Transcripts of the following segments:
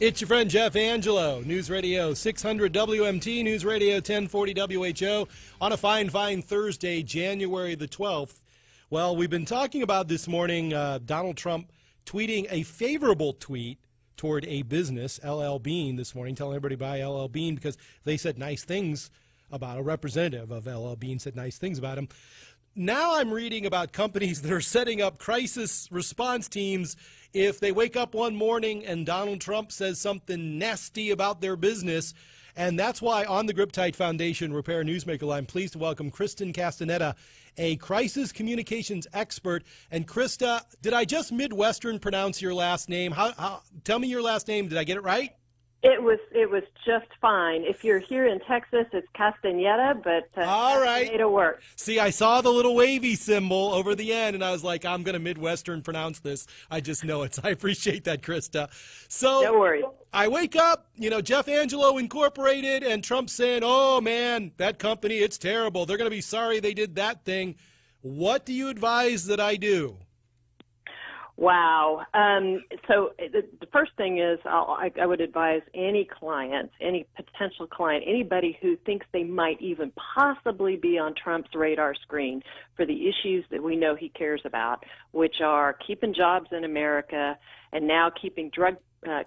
It's your friend Jeff Angelo, News Radio 600 WMT, News Radio 1040 WHO, on a fine Thursday, January the 12th. Well, we've been talking about this morning Donald Trump tweeting a favorable tweet toward a business, LL Bean, this morning, telling everybody to buy LL Bean because they said nice things about a representative of LL Bean, said nice things about him. Now I'm reading about companies that are setting up crisis response teams if they wake up one morning and Donald Trump says something nasty about their business. And that's why on the Grip Tight Foundation Repair Newsmaker line, I'm pleased to welcome Chrysta Castañeda, a crisis communications expert. And Chrysta, did I just Midwestern pronounce your last name? Tell me your last name. Did I get it right? It was just fine. If you're here in Texas, it's Castañeda, but all right, Castañeda works. See, I saw the little wavy symbol over the end, and I was like, I'm going to Midwestern pronounce this. I just know it. So I appreciate that, Chrysta. So no worries. I wake up, Jeff Angelo Incorporated, and Trump's saying, oh, man, that company, it's terrible. They're going to be sorry they did that thing. What do you advise that I do? Wow. So the first thing is I would advise any client, any potential client, anybody who thinks they might even possibly be on Trump's radar screen for the issues that we know he cares about, which are keeping jobs in America and now keeping drug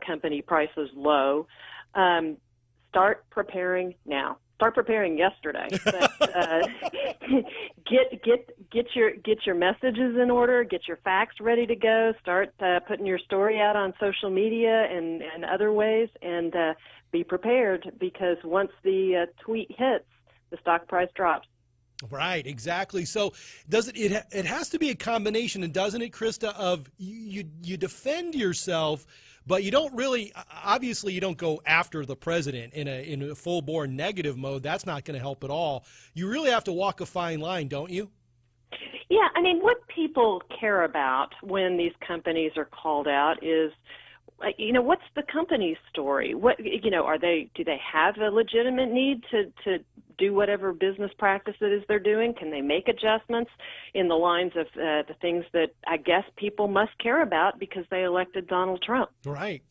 company prices low. Start preparing now. Start preparing yesterday. But, get your messages in order. Get your facts ready to go. Start putting your story out on social media and other ways, and be prepared because once the tweet hits, the stock price drops. Right, exactly. So it has to be a combination, and doesn't it, Chrysta, of you defend yourself, but you don't really, obviously you don't go after the president in a full-bore negative mode. That's not going to help at all. You really have to walk a fine line, don't you? Yeah, I mean, what people care about when these companies are called out is, what's the company's story? What, do they have a legitimate need to do whatever business practice it is they're doing? Can they make adjustments in the lines of the things that I guess people must care about because they elected Donald Trump? Right.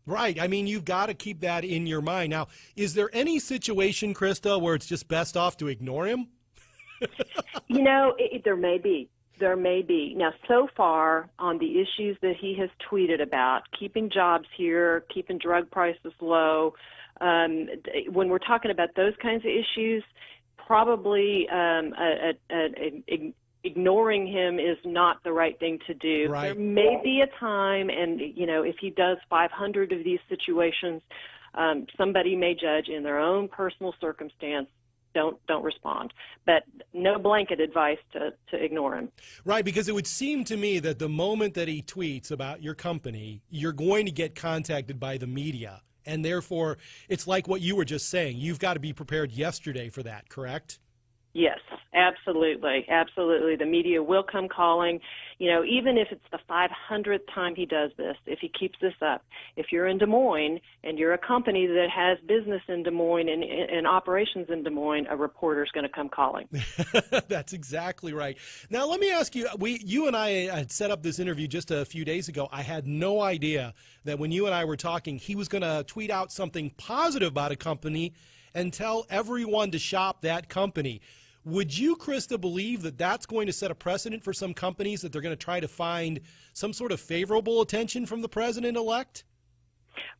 I mean, you've got to keep that in your mind. Now, is there any situation, Chrysta, where it's just best off to ignore him? There may be. There may be. Now, so far on the issues that he has tweeted about, keeping jobs here, keeping drug prices low, when we're talking about those kinds of issues, probably ignoring him is not the right thing to do. Right. There may be a time, and, if he does 500 of these situations, somebody may judge in their own personal circumstance, don't respond. But no blanket advice to ignore him. Right, because it would seem to me that the moment that he tweets about your company, you're going to get contacted by the media. And therefore, it's like what you were just saying. You've got to be prepared yesterday for that, correct? Yes, absolutely. Absolutely. The media will come calling, even if it's the 500th time he does this, if he keeps this up. If you're in Des Moines and you're a company that has business in Des Moines and operations in Des Moines, a reporter's going to come calling. That's exactly right. Now, let me ask you, you and I had set up this interview just a few days ago. I had no idea that when you and I were talking, he was going to tweet out something positive about a company and tell everyone to shop that company. Would you, Chrysta, believe that that's going to set a precedent for some companies that they're going to try to find some sort of favorable attention from the president-elect?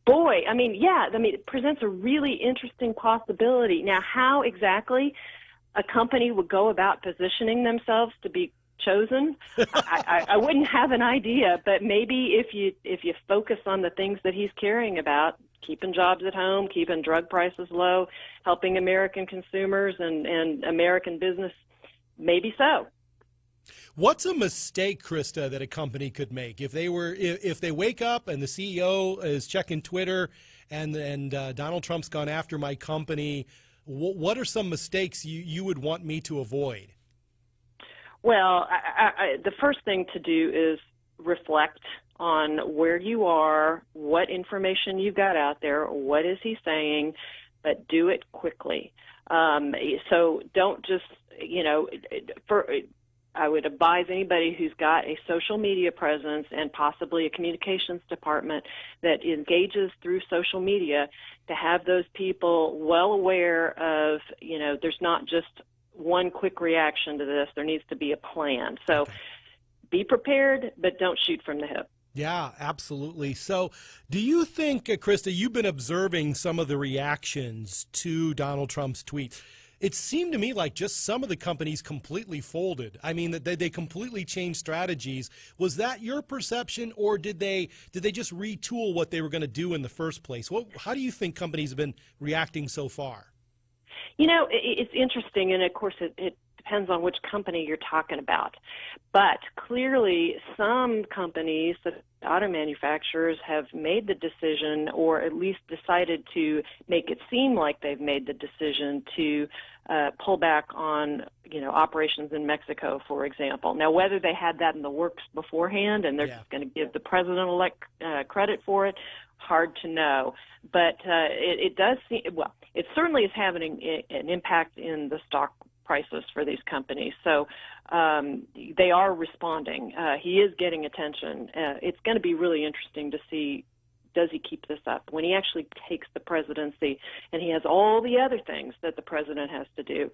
Boy, it presents a really interesting possibility. Now, how exactly a company would go about positioning themselves to be chosen, I wouldn't have an idea, but maybe if you focus on the things that he's caring about, keeping jobs at home, keeping drug prices low, helping American consumers and American business, maybe so. What's a mistake, Chrysta, that a company could make if they wake up and the CEO is checking Twitter and Donald Trump's gone after my company? What are some mistakes you would want me to avoid? Well, the first thing to do is reflect on where you are, what information you've got out there, what is he saying, but do it quickly. So don't just, I would advise anybody who's got a social media presence and possibly a communications department that engages through social media to have those people well aware of, there's not just one quick reaction to this. There needs to be a plan. So be prepared, but don't shoot from the hip. Yeah, absolutely. So do you think, Chrysta, you've been observing some of the reactions to Donald Trump's tweets. It seemed to me like just some of the companies completely folded. I mean, that they completely changed strategies. Was that your perception, or did they just retool what they were going to do in the first place? How do you think companies have been reacting so far? It's interesting, and of course it depends on which company you're talking about. But clearly, some companies, the auto manufacturers, have made the decision, or at least decided to make it seem like they've made the decision to pull back on, operations in Mexico, for example. Now, whether they had that in the works beforehand and they're just going to give the president-elect credit for it, hard to know. But it does seem, it certainly is having an impact in the stock prices for these companies. So they are responding. He is getting attention. It's going to be really interesting to see, does he keep this up? When he actually takes the presidency and he has all the other things that the president has to do,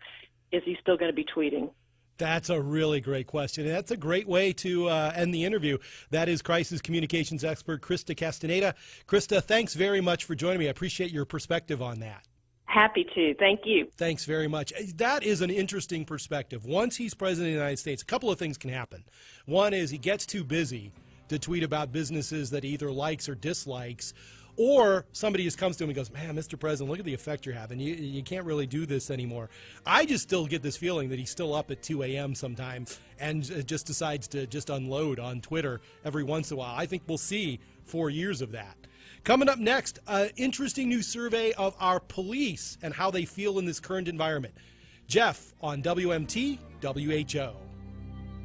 is he still going to be tweeting? That's a really great question. And that's a great way to end the interview. That is crisis communications expert Chrysta Castañeda. Chrysta, thanks very much for joining me. I appreciate your perspective on that. Happy to. Thank you. Thanks very much. That is an interesting perspective. Once he's president of the United States, a couple of things can happen. One is he gets too busy to tweet about businesses that he either likes or dislikes, or somebody just comes to him and goes, man, Mr. President, look at the effect you're having. You can't really do this anymore. I just still get this feeling that he's still up at 2 a.m. sometimes and just decides to just unload on Twitter every once in a while. I think we'll see 4 years of that. Coming up next, an interesting new survey of our police and how they feel in this current environment. Jeff on WMT, WHO.